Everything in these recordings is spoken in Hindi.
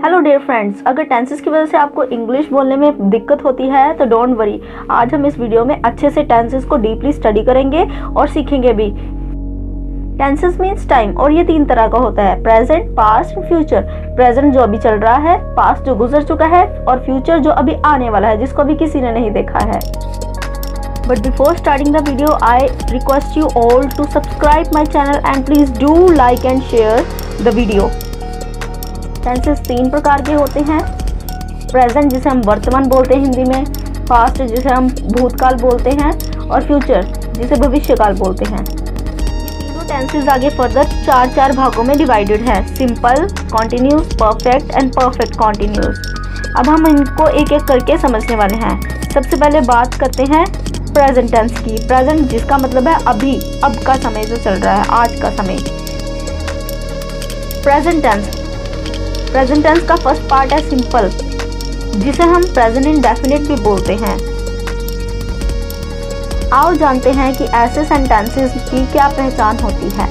हेलो डियर फ्रेंड्स, अगर टेंसेस की वजह से आपको इंग्लिश बोलने में दिक्कत होती है तो डोंट वरी। आज हम इस वीडियो में अच्छे से टेंसेस को डीपली स्टडी करेंगे और सीखेंगे भी। टेंसेस मीन्स टाइम और ये 3 तरह का होता है, प्रेजेंट, पास्ट, फ्यूचर। प्रेजेंट जो अभी चल रहा है, पास्ट जो गुजर चुका है और फ्यूचर जो अभी आने वाला है, जिसको अभी किसी ने नहीं देखा है। But before starting the video, I request you all to subscribe my channel and please do like and share the video. Tenses 3 प्रकार के होते हैं, प्रेजेंट जिसे हम वर्तमान बोलते हैं हिंदी में, पास्ट जिसे हम भूतकाल बोलते हैं और फ्यूचर जिसे भविष्यकाल बोलते हैं। ये तीनों टेंसेस आगे फर्दर 4 भागों में डिवाइडेड है, simple, continuous, perfect and perfect continuous. अब हम इनको एक एक करके समझने वाले हैं। सबसे पहले बात करते हैं प्रेजेंट टेंस की। प्रेजेंट जिसका मतलब है अभी, अब का समय जो चल रहा है, आज का समय। प्रेजेंट टेंस का फर्स्ट पार्ट है सिंपल, जिसे हम प्रेजेंट इंडेफिनिट भी बोलते हैं। आओ जानते हैं कि ऐसे सेंटेंसेस की क्या पहचान होती है।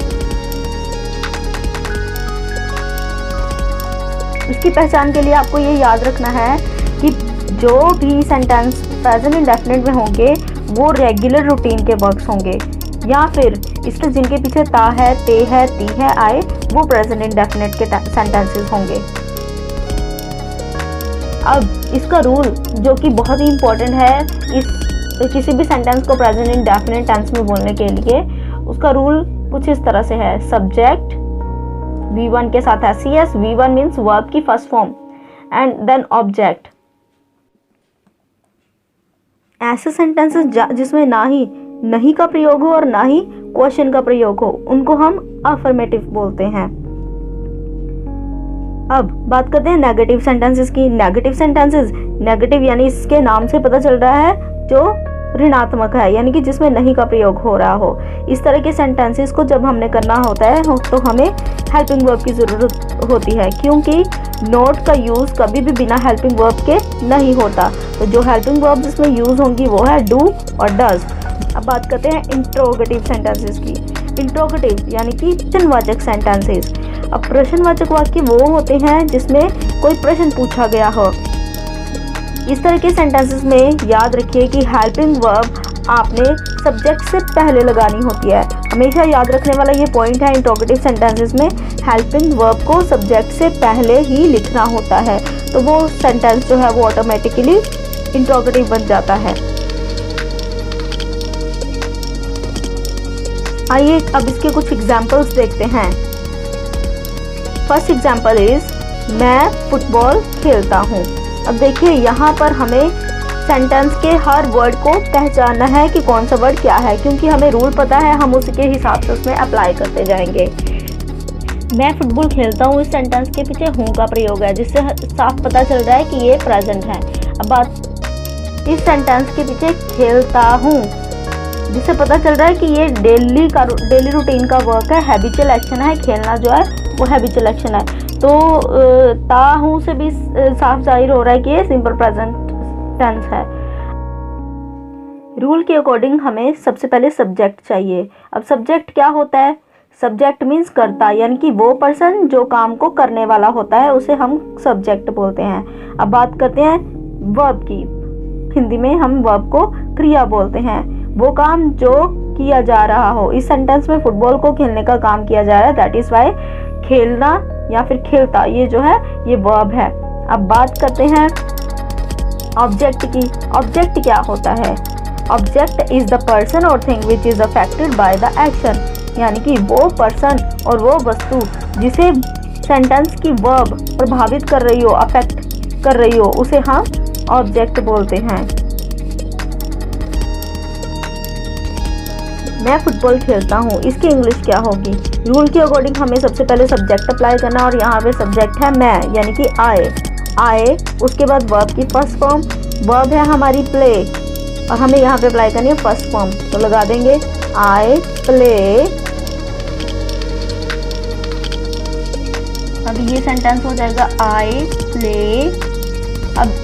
इसकी पहचान के लिए आपको ये याद रखना है कि जो भी सेंटेंस प्रेजेंट इंडेफिनिट में होंगे वो रेगुलर रूटीन के वर्क्स होंगे, या फिर इसके जिनके पीछे ता है, ते है, ती है, आए, वो प्रेजेंट इंडेफिनिट के सेंटेंसेस होंगे। अब इसका रूल जो कि बहुत ही इम्पोर्टेंट है इस किसी भी सेंटेंस को प्रेजेंट इंडेफिनिट टेंस में बोलने के लिए, उसका रूल कुछ इस तरह से है। सब्जेक्ट V1 के साथ SES, V1 मीन्स वर्ब की first form, and then object. ऐसे सेंटेंसेस जिसमें ना ही नहीं का प्रयोग हो और ना ही क्वेश्चन का प्रयोग हो, उनको हम अफर्मेटिव बोलते हैं। अब बात करते हैं नेगेटिव सेंटेंसेस की। नेगेटिव यानी इसके नाम से पता चल रहा है जो ऋणात्मक है, यानी कि जिसमें नहीं का प्रयोग हो रहा हो। इस तरह के सेंटेंसेस को जब हमने करना होता है तो हमें हेल्पिंग वर्ब की ज़रूरत होती है, क्योंकि नॉट का यूज़ कभी भी बिना हेल्पिंग वर्ब के नहीं होता। तो जो हेल्पिंग वर्ब जिसमें यूज़ होंगी वो है डू और डज। अब बात करते हैं इंट्रोगेटिव सेंटेंसेस की। इंट्रोगेटिव यानी कि प्रश्नवाचक सेंटेंसेस। अब प्रश्नवाचक वाक्य वो होते हैं जिसमें कोई प्रश्न पूछा गया हो। इस तरह के सेंटेंसेस में याद रखिए कि हेल्पिंग वर्ब आपने सब्जेक्ट से पहले लगानी होती है। हमेशा याद रखने वाला ये पॉइंट है, इंट्रोगेटिव सेंटेंसेस में हेल्पिंग वर्ब को सब्जेक्ट से पहले ही लिखना होता है, तो वो सेंटेंस जो है वो ऑटोमेटिकली इंट्रोगेटिव बन जाता है। आइए अब इसके कुछ एग्जाम्पल्स देखते हैं। फर्स्ट एग्जाम्पल इज मैं फुटबॉल खेलता हूँ। अब देखिए यहाँ पर हमें सेंटेंस के हर वर्ड को पहचानना है कि कौन सा वर्ड क्या है, क्योंकि हमें रूल पता है, हम उसके हिसाब से उसमें अप्लाई करते जाएंगे। मैं फुटबॉल खेलता हूँ, इस सेंटेंस के पीछे हूँ का प्रयोग है, जिससे साफ पता चल रहा है कि ये प्रेजेंट है। अब बात इस सेंटेंस के पीछे खेलता हूँ, जिससे पता चल रहा है कि ये डेली रूटीन का वर्क है, हैबिचुअल एक्शन है। खेलना जो है वो हैबिचुअल एक्शन है। तो ता हूँ से भी साफ जाहिर हो रहा है कि ये सिंपल प्रेजेंट टेंस है। रूल के अकॉर्डिंग हमें सबसे पहले सब्जेक्ट चाहिए। अब सब्जेक्ट क्या होता है? सब्जेक्ट मीन्स कर्ता, यानी कि वो पर्सन जो काम को करने वाला होता है उसे हम सब्जेक्ट बोलते हैं। अब बात करते हैं वर्ब की। हिंदी में हम वर्ब को क्रिया बोलते हैं, वो काम जो किया जा रहा हो। इस सेंटेंस में फुटबॉल को खेलने का काम किया जा रहा है, दैट इज वाई खेलना या फिर खेलता ये जो है ये वर्ब है। अब बात करते हैं ऑब्जेक्ट की। ऑब्जेक्ट क्या होता है? ऑब्जेक्ट इज द पर्सन और thing which is affected by the action, यानी कि वो पर्सन और वो वस्तु जिसे सेंटेंस की वर्ब प्रभावित कर रही हो, अफेक्ट कर रही हो, उसे हम ऑब्जेक्ट बोलते हैं। मैं फुटबॉल खेलता हूँ, इसकी इंग्लिश क्या होगी? रूल के अकॉर्डिंग हमें सबसे पहले सब्जेक्ट अप्लाई करना, और यहाँ पे सब्जेक्ट है मैं, यानी कि आए। उसके बाद वर्ब की फर्स्ट फॉर्म, वर्ब है हमारी प्ले, और हमें यहाँ पे अप्लाई करनी है फर्स्ट फॉर्म, तो लगा देंगे आई प्ले। अब ये सेंटेंस हो जाएगा आई प्ले। अब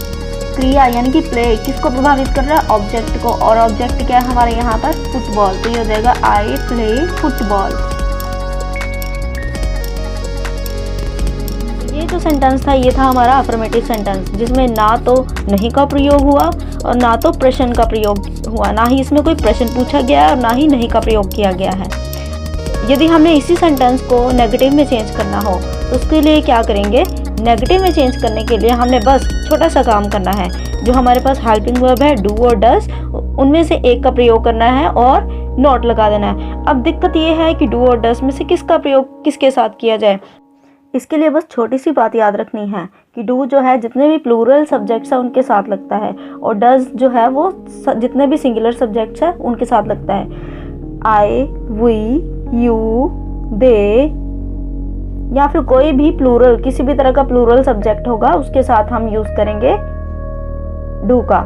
क्रिया यानी कि प्ले किसको प्रभावित कर रहा है? ऑब्जेक्ट को, और ऑब्जेक्ट क्या है हमारे यहाँ पर? फुटबॉल, तो ये हो जाएगा आई प्ले फुटबॉल। ये जो सेंटेंस था ये था हमारा अफर्मेटिव सेंटेंस, जिसमें ना तो नहीं का प्रयोग हुआ और ना तो प्रश्न का प्रयोग हुआ, ना ही इसमें कोई प्रश्न पूछा गया है और ना ही नहीं का प्रयोग किया गया है। यदि हमने इसी सेंटेंस को नेगेटिव में चेंज करना हो तो उसके लिए क्या करेंगे, नेगेटिव में चेंज करने के लिए हमने बस छोटा सा काम करना है। जो हमारे पास हेल्पिंग वर्ब है डू और डज, उनमें से एक का प्रयोग करना है और नॉट लगा देना है। अब दिक्कत ये है कि डू और डज में से किसका प्रयोग किसके साथ किया जाए। इसके लिए बस छोटी सी बात याद रखनी है कि डू जो है जितने भी प्लूरल सब्जेक्ट्स हैं उनके साथ लगता है, और डज जो है वो जितने भी सिंगुलर सब्जेक्ट्स हैं उनके साथ लगता है। आई, वी, यू, दे या फिर कोई भी प्लूरल, किसी भी तरह का प्लूरल सब्जेक्ट होगा उसके साथ हम यूज करेंगे डू का।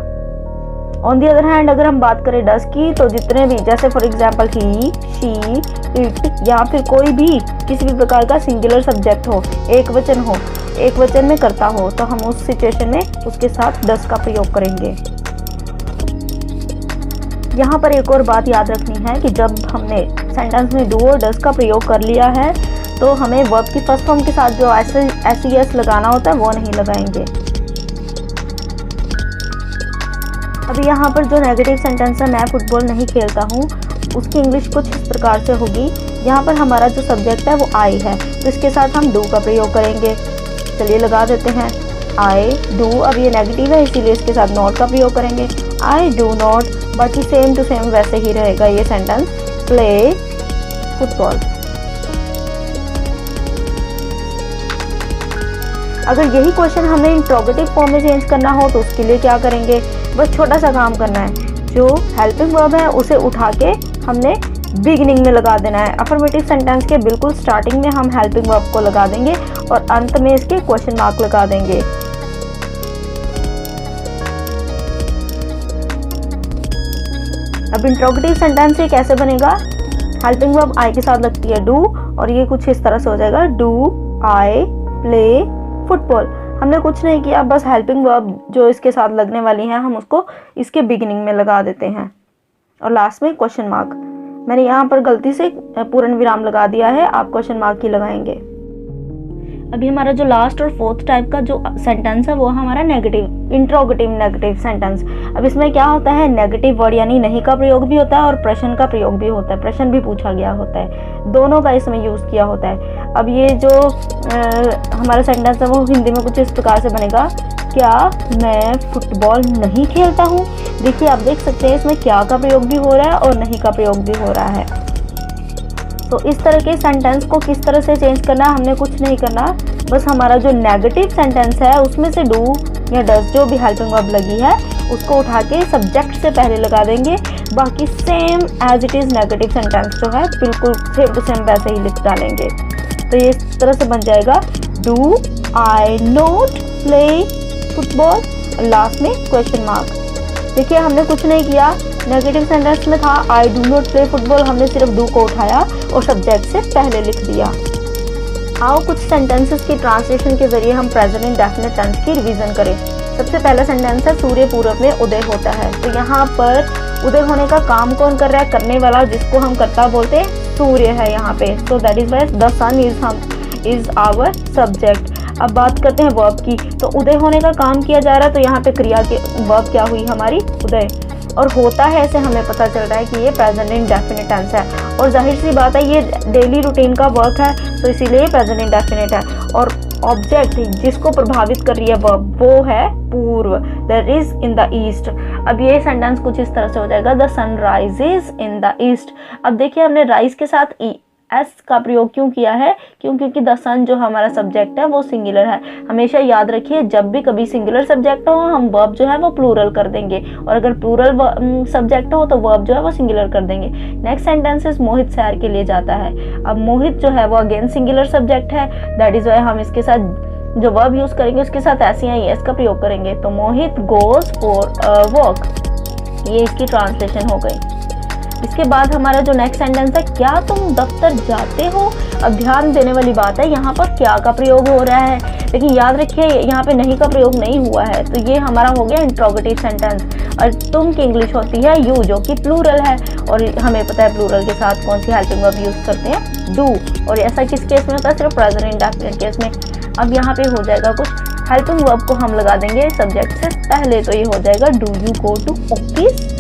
ऑन दी अदर हैंड अगर हम बात करें डज की, तो जितने भी, जैसे for example he, she, it या फिर कोई भी किसी भी प्रकार का सिंगुलर सब्जेक्ट हो, एक वचन में करता हो, तो हम उस सिचुएशन में उसके साथ डज का प्रयोग करेंगे। यहाँ पर एक और बात याद रखनी है कि जब हमने सेंटेंस में डू और डज का प्रयोग कर लिया है तो हमें वर्ब की फर्स्ट फॉर्म के साथ जो एस लगाना होता है वो नहीं लगाएंगे। अभी यहाँ पर जो नेगेटिव सेंटेंस है मैं फुटबॉल नहीं खेलता हूँ, उसकी इंग्लिश कुछ इस प्रकार से होगी। यहाँ पर हमारा जो सब्जेक्ट है वो आई है, तो इसके साथ हम डू का प्रयोग करेंगे। चलिए लगा देते हैं आई डू। अब ये नेगेटिव है इसीलिए इसके साथ नॉट का प्रयोग करेंगे, आई डू नॉट। बाकी सेम टू सेम वैसे ही रहेगा ये सेंटेंस, प्ले फुटबॉल। अगर यही क्वेश्चन हमें इंट्रोगेटिव फॉर्म में चेंज करना हो तो उसके लिए क्या करेंगे, बस छोटा सा काम करना है। जो हेल्पिंग वर्ब है उसे उठा के हमने बिगिनिंग में लगा देना है। अफर्मेटिव सेंटेंस के बिल्कुल स्टार्टिंग में हम हेल्पिंग वर्ब को लगा देंगे और अंत में इसके क्वेश्चन मार्क लगा देंगे। अब इंट्रोगेटिव सेंटेंस ये कैसे बनेगा, हेल्पिंग वर्ब आई के साथ लगती है डू, और ये कुछ इस तरह से हो जाएगा, डू आई प्ले फुटबॉल। हमने कुछ नहीं किया, बस हेल्पिंग वर्ब जो इसके साथ लगने वाली है हम उसको इसके बिगिनिंग में लगा देते हैं और लास्ट में क्वेश्चन मार्क। मैंने यहाँ पर गलती से पूर्ण विराम लगा दिया है, आप क्वेश्चन मार्क ही लगाएंगे। अभी हमारा जो लास्ट और फोर्थ टाइप का जो सेंटेंस है वो हमारा नेगेटिव इंट्रोगेटिव नेगेटिव सेंटेंस। अब इसमें क्या होता है, नेगेटिव वर्ड यानी नहीं का प्रयोग भी होता है और प्रश्न का प्रयोग भी होता है, प्रश्न भी पूछा गया होता है, दोनों का इसमें यूज़ किया होता है। अब ये जो हमारा सेंटेंस है वो हिंदी में कुछ इस प्रकार से बनेगा, क्या मैं फुटबॉल नहीं खेलता हूँ। देखिए आप देख सकते हैं इसमें क्या का प्रयोग भी हो रहा है और नहीं का प्रयोग भी हो रहा है। तो इस तरह के सेंटेंस को किस तरह से चेंज करना, हमने कुछ नहीं करना, बस हमारा जो नेगेटिव सेंटेंस है उसमें से डू या डज जो भी हेल्पिंग वर्ब लगी है उसको उठा के सब्जेक्ट से पहले लगा देंगे। बाकी same as it is negative sentence जो है बिल्कुल सेम टू सेम वैसे ही लिख डालेंगे। तो ये इस तरह से बन जाएगा, do I not play football, last में क्वेश्चन मार्क। देखिए हमने कुछ नहीं किया, नेगेटिव सेंटेंस में था I do not play football, हमने सिर्फ डू को उठाया और सब्जेक्ट से पहले लिख दिया। आओ कुछ सेंटेंसेस की ट्रांसलेशन के जरिए हम प्रेजेंट इंडेफिनिट टेंस की रिवीजन करें। सबसे पहला सेंटेंस है सूर्य पूरब में उदय होता है। तो यहाँ पर उदय होने का काम कौन कर रहा है, करने वाला जिसको हम कर्ता बोलते हैं सूर्य है यहाँ पे। So that is why the sun is our subject. अब बात करते हैं वर्ब की, तो उदय होने का काम किया जा रहा है, तो यहाँ पे क्रिया के वर्ब क्या हुई हमारी, उदय, और होता है ऐसे हमें पता चल रहा है कि ये प्रेजेंट इंडेफिनिट टेंस है। और जाहिर सी बात है ये डेली रूटीन का वर्क है, तो इसीलिए ये प्रेजेंट इंडेफिनिट है। और ऑब्जेक्ट जिसको प्रभावित कर रही है वर्ब वो है पूर्व, that is in the east. अब ये सेंटेंस कुछ इस तरह से हो जाएगा, the sun rises in the east. अब देखिए हमने राइज के साथ एस का प्रयोग क्यों किया है, क्योंकि द सन जो हमारा सब्जेक्ट है वो सिंगुलर है। हमेशा याद रखिए जब भी कभी सिंगुलर सब्जेक्ट हो हम वर्ब जो है वो प्लूरल कर देंगे, और अगर प्लूरल सब्जेक्ट हो तो वर्ब जो है वो सिंगुलर कर देंगे। नेक्स्ट सेंटेंसेस मोहित सैर के लिए जाता है। अब मोहित जो है वो अगेन सिंगुलर सब्जेक्ट है, दैट इज वाई हम इसके साथ जो वर्ब यूज करेंगे उसके साथ ऐसे या एस का प्रयोग करेंगे। तो मोहित गोज फॉर अ वॉक, ये इसकी ट्रांसलेशन हो गई। इसके बाद हमारा जो नेक्स्ट सेंटेंस है, क्या तुम दफ्तर जाते हो। अब ध्यान देने वाली बात है यहाँ पर क्या का प्रयोग हो रहा है, लेकिन याद रखिए यहाँ पे नहीं का प्रयोग नहीं हुआ है, तो ये हमारा हो गया इंट्रोगेटिव सेंटेंस। और तुम की इंग्लिश होती है यू जो कि प्लूरल है, और हमें पता है प्लूरल के साथ कौन सी हेल्पिंग वर्ब यूज करते हैं, डू। और ऐसा किस केस में होता है, सिर्फ प्रेजेंट इंडेफिनिट केस में। अब यहाँ पे हो जाएगा कुछ हेल्पिंग वर्ब को हम लगा देंगे सब्जेक्ट से पहले, तो ये हो जाएगा do you go to office.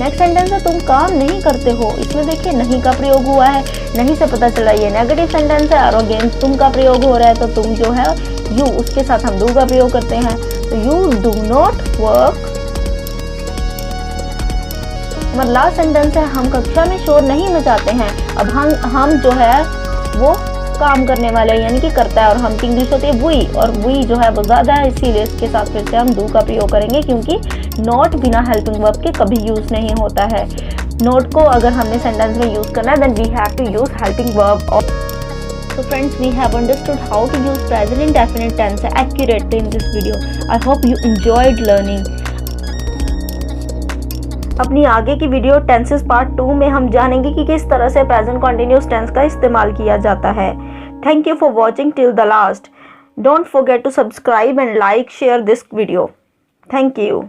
Next sentence है तुम काम नहीं करते हो। इसमें देखिए नहीं का प्रयोग हुआ है, नहीं से पता चला ये नेगेटिव सेंटेंस है और अगेंस्ट तुम का प्रयोग हो रहा है, तो तुम जो है यू उसके साथ हम डू का प्रयोग करते हैं, तो यू डू नॉट वर्क। हमारा लास्ट सेंटेंस है हम कक्षा में शोर नहीं मचाते हैं। अब हम जो है वो काम करने वाले हैं, यानी कि करता है, और हम की इंग्लिश होती है वी, और वी जो है वो ज़्यादा है, इसीलिए इसके साथ फिर से हम डू का प्रयोग करेंगे, क्योंकि नॉट बिना हेल्पिंग वर्ब के कभी यूज़ नहीं होता है। नॉट को अगर हमने सेंटेंस में यूज़ करना है then we have to use helping verb. So friends, we have understood how to use present indefinite tense accurately in this video. I hope you enjoyed learning. अपनी आगे की वीडियो टेंसेस पार्ट 2 में हम जानेंगे कि किस तरह से प्रेजेंट कॉन्टिन्यूअस टेंस का इस्तेमाल किया जाता है। Thank you for watching till the last. Don't forget to subscribe and like share this video. Thank you.